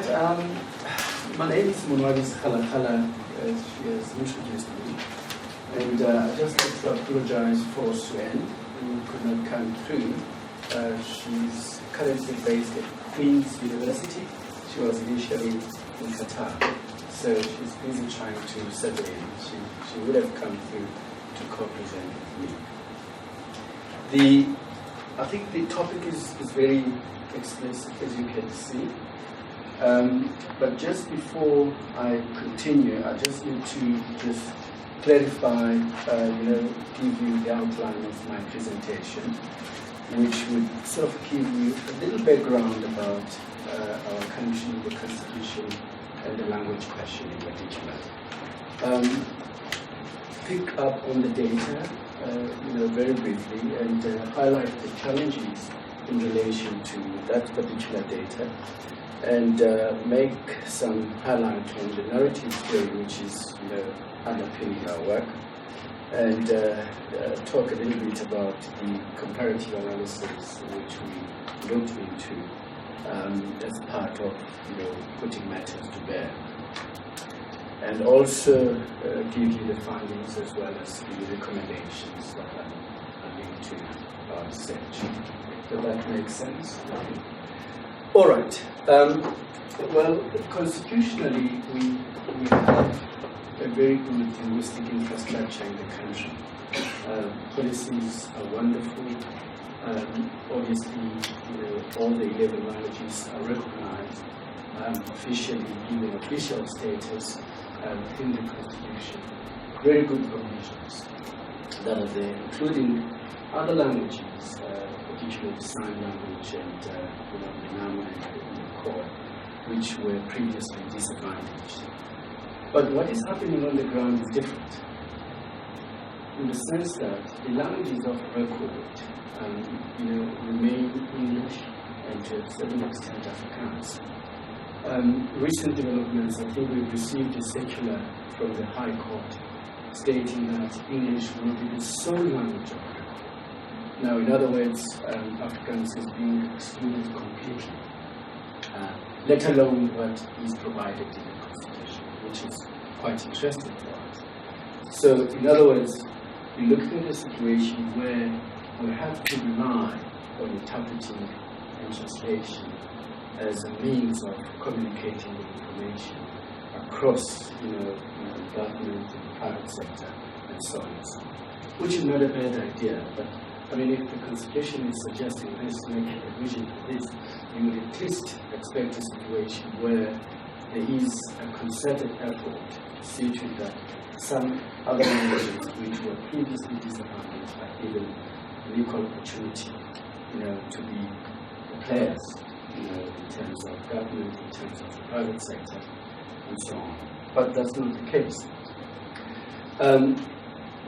right. My name is Monwabasi, as she has introduced me. And I'd just like to apologize for Suen, who could not come through. She's currently based at Queen's University. She was initially in Qatar. So she's busy trying to settle in. She would have come through to co-present with me. I think the topic is very explicit, as you can see. But just before I continue, I just need to just clarify, give you the outline of my presentation, which would sort of give you a little background about our country, the Constitution, and the language question in particular. Pick up on the data, very briefly, and highlight the challenges in relation to that particular data, and make some highlight on the narrative theory, which is underpinning our work, and talk a little bit about the comparative analysis which we looked into as part of putting matters to bear, and also give you the findings as well as the recommendations that are linked to our research. Does that make sense? All right. Well, constitutionally, we have a very good linguistic infrastructure in the country. Policies are wonderful. Obviously, all the 11 languages are recognized, officially given official status within the Constitution. Very good provisions that are there, including other languages, particularly sign language and the Nama and the Core, which were previously disadvantaged. But what is happening on the ground is different, in the sense that the languages of record remain English and to a certain extent Afrikaans. Recent developments, I think we've received a circular from the High Court stating that English will be the sole language of record. Now, in other words, Afrikaans is being excluded completely, let alone what is provided in the Constitution, which is quite interesting for us. So, in other words, we're looking at a situation where we have to rely on interpreting and translation as a means of communicating the information across, government and the private sector and so on and so on, which is not a bad idea. But if the Constitution is suggesting this, making a vision for this, you would at least expect a situation where there is a concerted effort to see to it that some other languages which were previously disadvantaged are given an equal opportunity, to be players, in terms of government, in terms of the private sector, and so on. But that's not the case.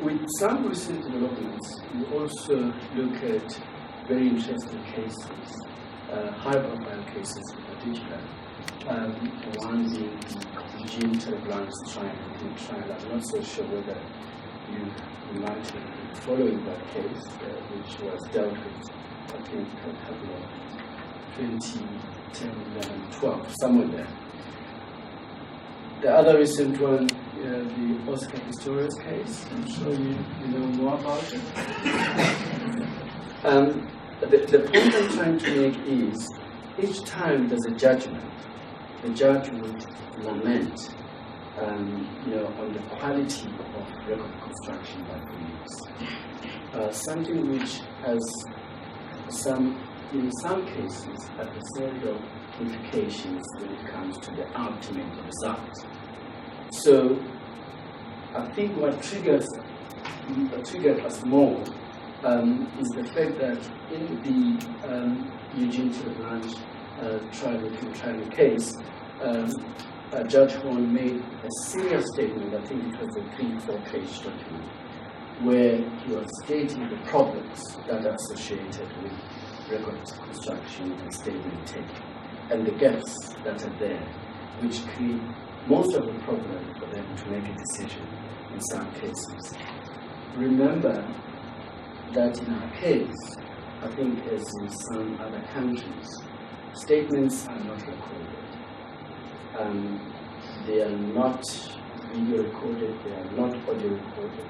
With some recent developments, we also look at very interesting cases, high-profile cases in particular. One being the Eugene trial. I'm not so sure whether you might have been following that case, which was dealt with, I think, a couple of 2010, 11, 12, somewhere there. The other recent one, the Oscar Pistorius case. I'm sure you know more about it. The point I'm trying to make is, each time there's a judgment, the judge would lament, on the quality of record construction by police. Something which has in some cases, adversarial implications when it comes to the ultimate result. So, I think what triggered us more is the fact that in the Eugene trial case, Judge Horn made a serious statement. I think it was a 3-4-page document, where he was stating the problems that are associated with record construction and statement taking, and the gaps that are there, which create most of the problem for them to make a decision in some cases. Remember that in our case, I think as in some other countries, statements are not recorded. they are not video recorded, they are not audio recorded,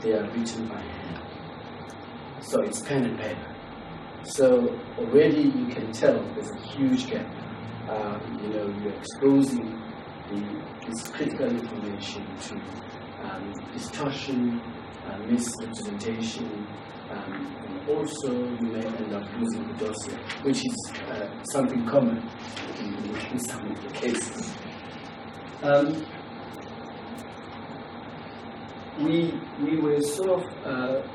they are written by hand. So it's pen and paper. So already you can tell there's a huge gap. You're exposing this critical information to distortion, misrepresentation, and also you may end up losing the dossier, which is something common in some of the cases. We were sort of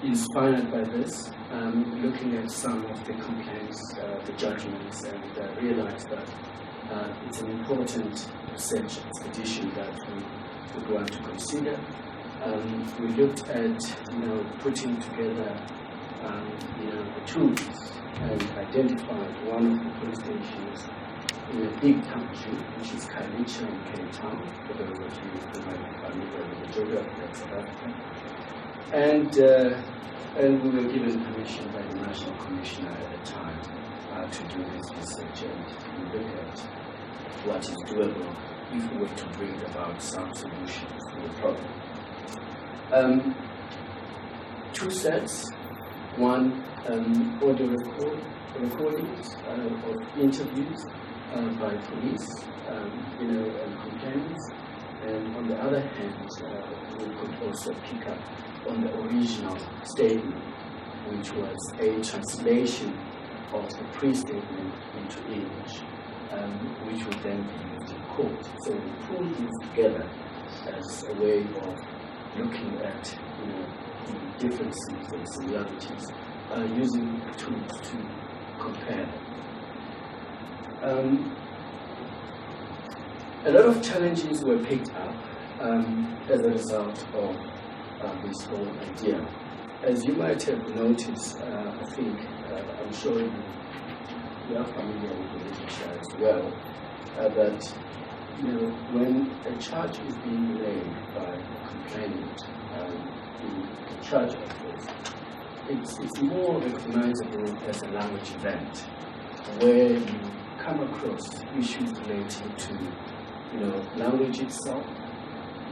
inspired by this, looking at some of the complaints, the judgments, and realized that it's an important research expedition that we would want to consider. We looked at, putting together, the tools and identified one of the police stations in a big country, which is Khayelitsha in Cape Town, for those of you who might be familiar with the geography of South Africa. And we were given permission by the National Commissioner at the time to do this research and look at what is doable if we were to bring about some solutions to the problem. Two sets. One, audio recordings of interviews by police, and complainants. And on the other hand, we could also pick up on the original statement, which was a translation of the pre-statement into English, which would then be used in court. So we pulled these together as a way of looking at the differences and similarities, using tools to compare them. A lot of challenges were picked up as a result of this whole idea. As you might have noticed, I think, I'm sure you are familiar with the literature as well, that when a charge is being laid by a complainant, the charge of this, it's more recognizable as a language event, where you come across issues relating to language itself,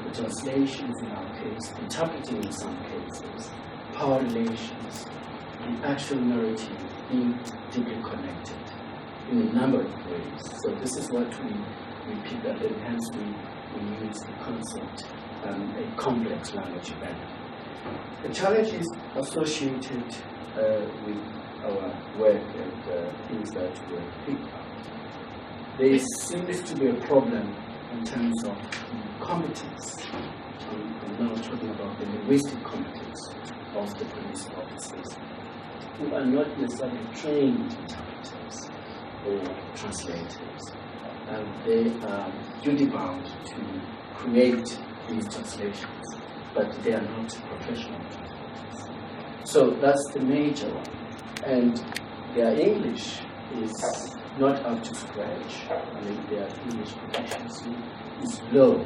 the translations in our case, interpreting in some cases, power relations, the actual narrative being deeply connected in a number of ways. So this is what we picked up, and hence we use the concept a complex language event. The challenges associated with our work and things that were picked up, there seems to be a problem in terms of competence. I'm now talking about the linguistic competence of the police officers, who are not necessarily trained interpreters or translators. They are duty-bound to create these translations, but they are not professional translators. So that's the major one. And their English is not up to scratch. I mean, their English proficiency is low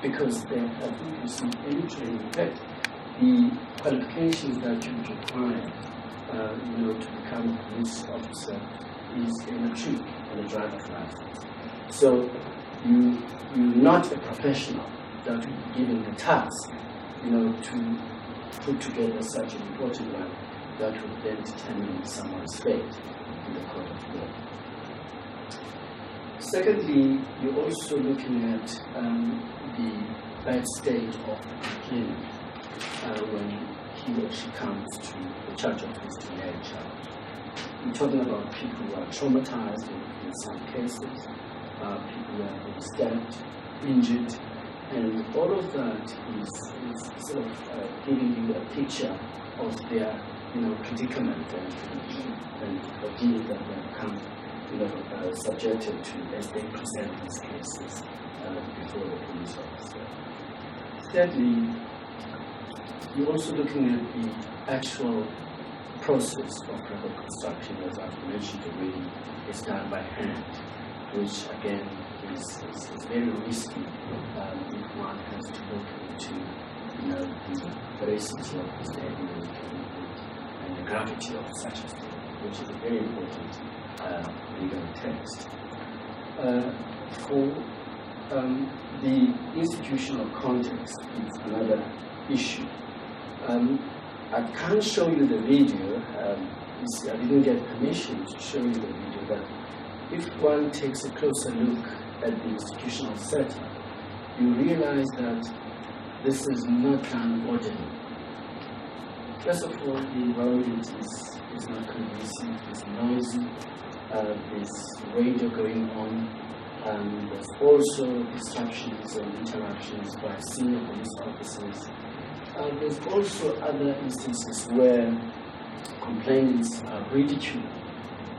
because they haven't received any training. In fact, the qualifications that you require, to become a police officer is a matric and a driver's license. So you're not a professional that will be given the task, to put together such an important one that will then determine someone's fate in the court of law. Secondly, you're also looking at the bad state of the complainant when he or she comes to the charge office to lay a charge. We're talking about people who are traumatized in some cases, people who have been stabbed, injured, and all of that is sort of giving you a picture of their predicament and ordeal that they have come subjected to as they present these cases before the police officer. Thirdly, you're also looking at the actual process of record construction, as I've mentioned already, is done by hand, which again is very risky if one has to look into the veracity of the statement and the gravity of such a statement, which is a very important legal text. For the institutional context is another issue. I can't show you the video. You see, I didn't get permission to show you the video, but if one takes a closer look at the institutional setup, you realize that this is not done orderly. First of all, the environment is not conducive, it's noisy, there's radio going on, there's also disruptions and interruptions by senior police officers. There's also other instances where complainants are ridiculed,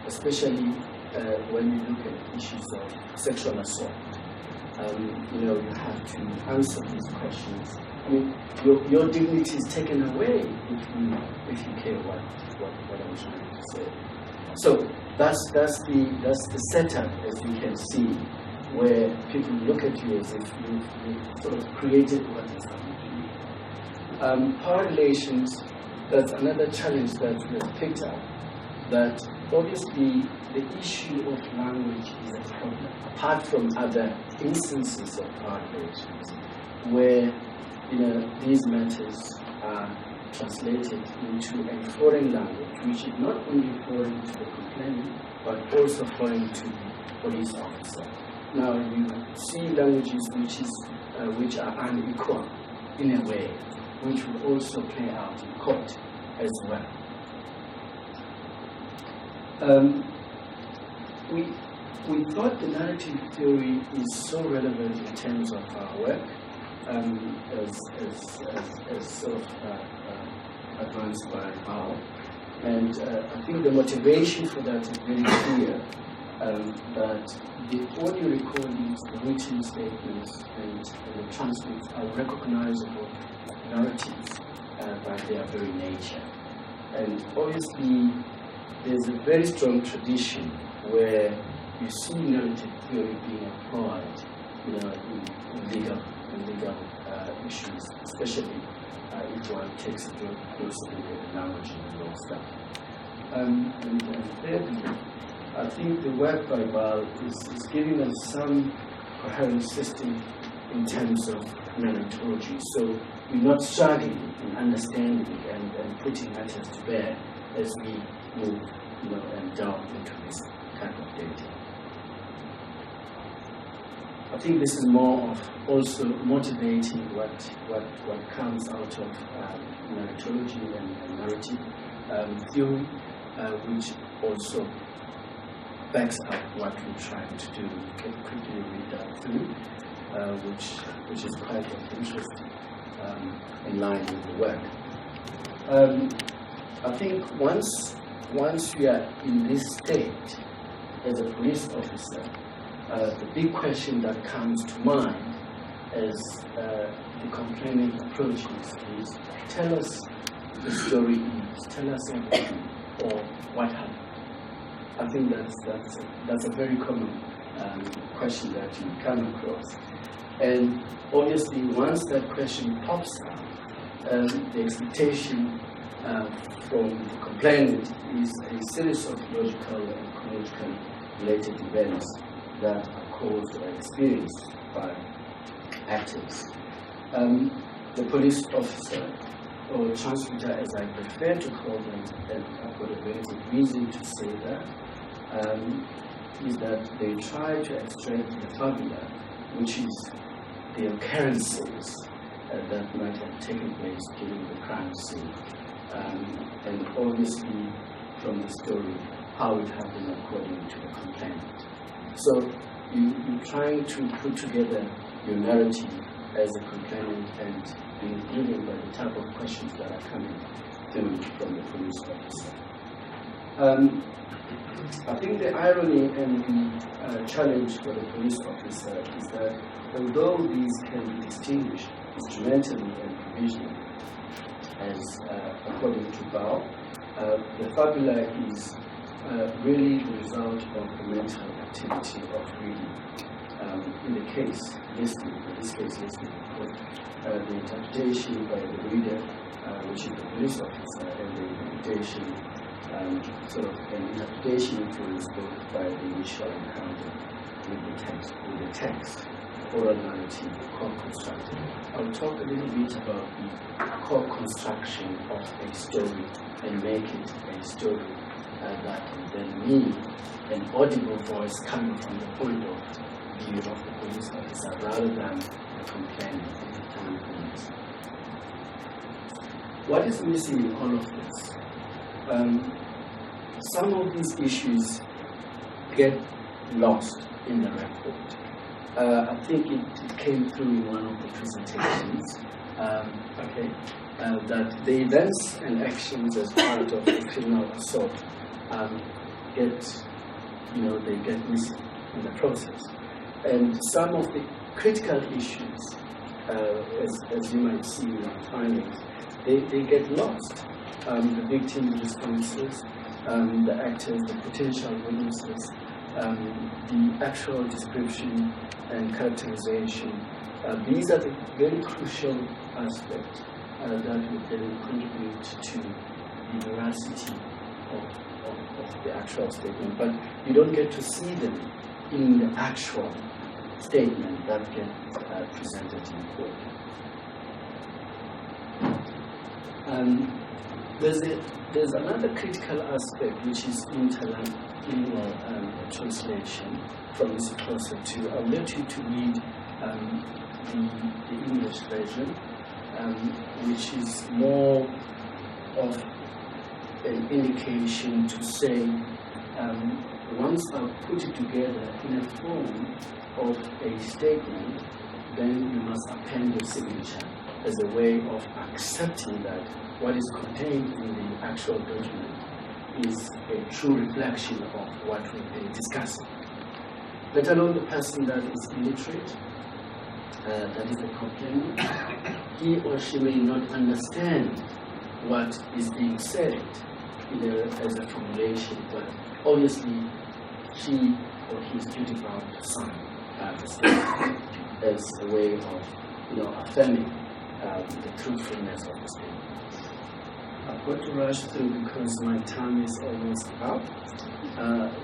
especially when you look at issues of sexual assault. You have to answer these questions. I mean, your dignity is taken away if you care what I'm trying to say. So that's the setup, as you can see, where people look at you as if you've sort of created what is happening. Power relations, that's another challenge that we have picked up, that obviously the issue of language is a problem, apart from other instances of power relations, where these matters are translated into a foreign language, which is not only foreign to the complainant, but also foreign to the police officer. Now, you see languages which are unequal in a way, which will also play out in court as well. We thought the narrative theory is so relevant in terms of our work, as sort of advanced by Bao. And I think the motivation for that is very clear, that the audio recordings, the written statements, and the transcripts are recognizable narratives by their very nature. And obviously, there's a very strong tradition where you see narrative theory being applied, in legal issues, especially if one takes a close look at the language and the law stuff. And thirdly, I think the work by Val is giving us some coherent system in terms of narratology. So we're not struggling in understanding and putting matters to bear as we move, and delve into this type of data. I think this is more of also motivating what comes out of narratology and narrative theory, which also backs up what we're trying to do. You can quickly read that through, which is quite of interest in line with the work. I think once we are in this state as a police officer, the big question that comes to mind as the complainant approaches is, tell us the story is, tell us everything, or what happened. I think that's a very common question that you come across. And obviously, once that question pops up, the expectation from the complainant is a series of logical and chronological related events that are caused or experienced by actors. The police officer, or transmitter as I prefer to call them, and I've got a very good reason to say that, is that they try to extract the fabula, which is the occurrences that might have taken place during the crime scene. And obviously, from the story, how it happened according to the complainant. So you're trying to put together your narrative as a complainant and being driven by the type of questions that are coming through from the police officer. I think the irony and the challenge for the police officer is that although these can be distinguished instrumentally and provisionally, as according to Bao, the fabula is really the result of the mental activity of reading. In the case, listening, in this case, listening, the interpretation by the reader, which is the police officer, and the interpretation sort of an interpretation influence both by the initial encounter with the text, oral narrative, core construction. I'll talk a little bit about the core construction of a story and make it a story that can then mean an audible voice coming from the point of view of the police officer rather than the complainant at the time of police. What is missing in all of this? Some of these issues get lost in the record. I think it came through in one of the presentations. That the events and actions as part of the criminal assault they get missing in the process. And some of the critical issues, as you might see in our findings, they get lost. The victim responses, the actors, the potential witnesses, the actual description and characterization. These are the very crucial aspects that would then contribute to the veracity of the actual statement. But you don't get to see them in the actual statement that gets presented in court. There's another critical aspect which is interlingual translation from Symposium 2. I'll let you to read the English version, which is more of an indication to say, once I've put it together in a form of a statement, then you must append your signature as a way of accepting that what is contained in the actual document is a true reflection of what we've been discussing. Let alone the person that is illiterate, that is a complainant, he or she may not understand what is being said as a formulation, but obviously she or he is duty bound to sign the statement as a way of affirming the truthfulness of the statement. I've got to rush through because my time is almost up.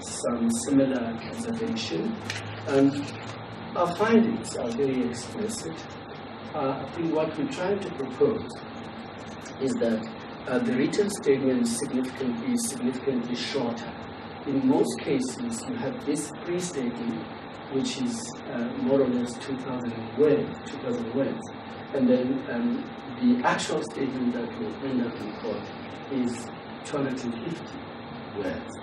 Some similar observation. Our findings are very explicit. I think what we're trying to propose is that the written statement is significantly shorter. In most cases, you have this pre-statement, which is more or less 2,000 words, and then the actual statement that will end up in court is 250 words.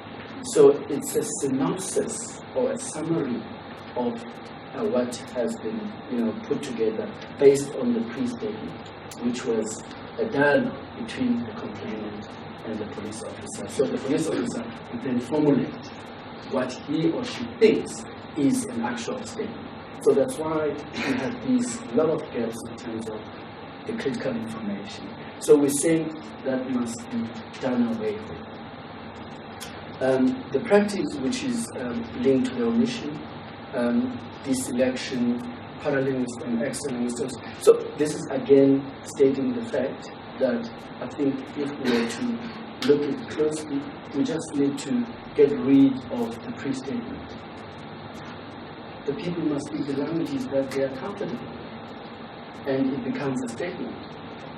So it's a synopsis or a summary of what has been put together based on the pre-statement, which was a dialogue between the complainant and the police officer. So the police officer would then formulate what he or she thinks is an actual statement. So that's why we have these lot of gaps in terms of the critical information. So we're saying that must be done away with. The practice which is linked to the omission, deselection, parallelism, and external. So this is again stating the fact that I think if we were to look at it closely, we just need to get rid of the pre-statement. The people must speak the languages that they are comfortable with, and it becomes a statement.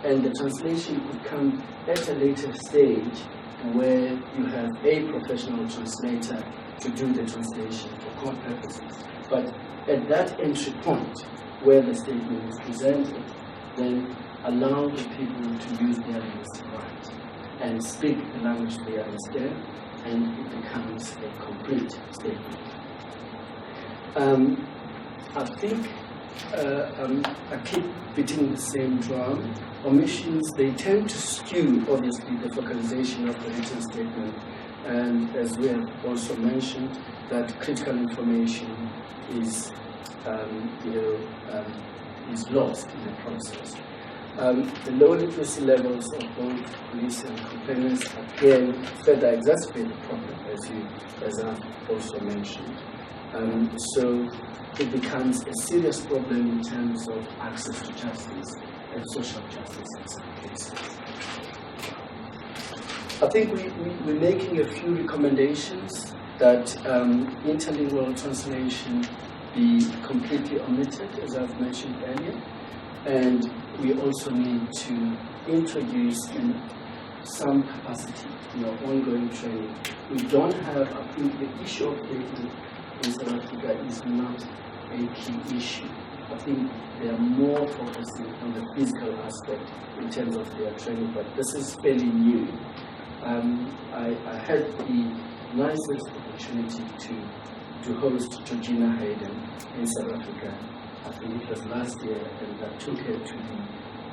And the translation could come at a later stage where you have a professional translator to do the translation for court purposes. But at that entry point where the statement is presented, then allow the people to use their linguistic right and speak the language they understand, and it becomes a complete statement. I think I keep beating the same drum. Omissions, they tend to skew, obviously, the focalization of the written statement. And as we have also mentioned, that critical information is lost in the process. The low literacy levels of both police and complainants again further exacerbate the problem, as I've also mentioned. So it becomes a serious problem in terms of access to justice and social justice in some cases. I think we're making a few recommendations that interlingual translation be completely omitted, as I've mentioned earlier, and we also need to introduce in some capacity, ongoing training. We don't have, I think the issue of dating in South Africa is not a key issue. I think they are more focusing on the physical aspect in terms of their training, but this is fairly new. I had the nicest opportunity to host Georgina Hayden in South Africa. I think it was last year, and I took her to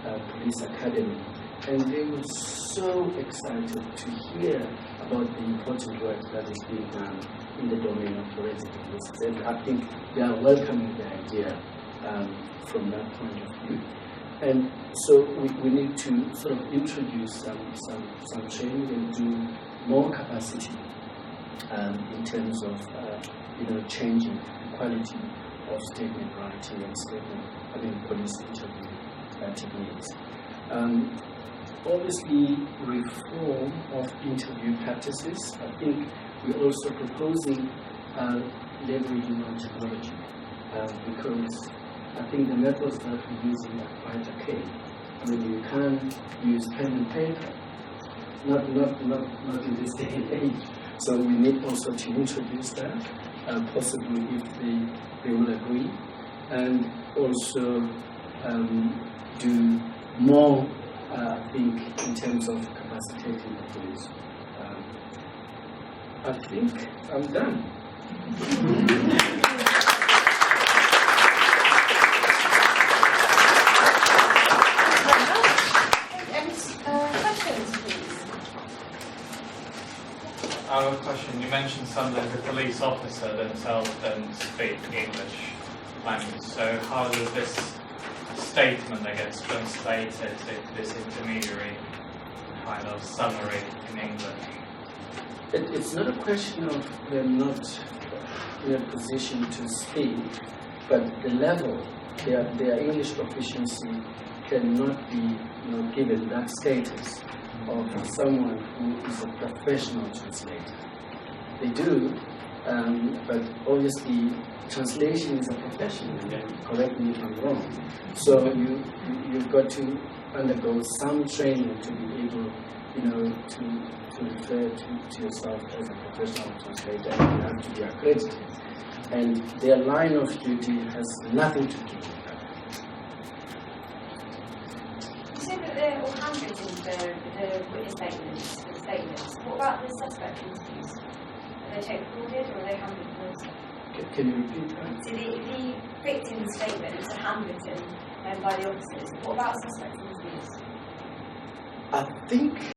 the police academy. And they were so excited to hear about the important work that is being done in the domain of forensic linguistics. And I think they are welcoming the idea from that point of view. And so we need to sort of introduce some training and do more capacity in terms of changing the quality of statement writing and police interview techniques. Obviously, reform of interview practices. I think we're also proposing leveraging on technology because I think the methods that we're using are quite archaic. You can't use pen and paper, not in this day and age. So we need also to introduce that, possibly if they will agree, and also do more. I think in terms of capacitating the police. I think I'm done. Questions, please. I have a question. You mentioned something the police officer themselves don't speak English language. So how does this statement that gets translated to this intermediary kind of summary in English? It's not a question of them not in a position to speak, but the level, their English proficiency cannot be given that status of someone who is a professional translator. They do, but obviously translation is a profession, and correct me if I'm wrong. So you've got to undergo some training to be able, to refer to yourself as a professional translator, and you have to be accredited. And their line of duty has nothing to do with that. You said that they're all handwritten, the witness statements. What about the suspect interviews? Are they tape recorded or are they handwritten also? Can you repeat that? So the victim statement is handwritten by the officers. What about suspect interviews? I think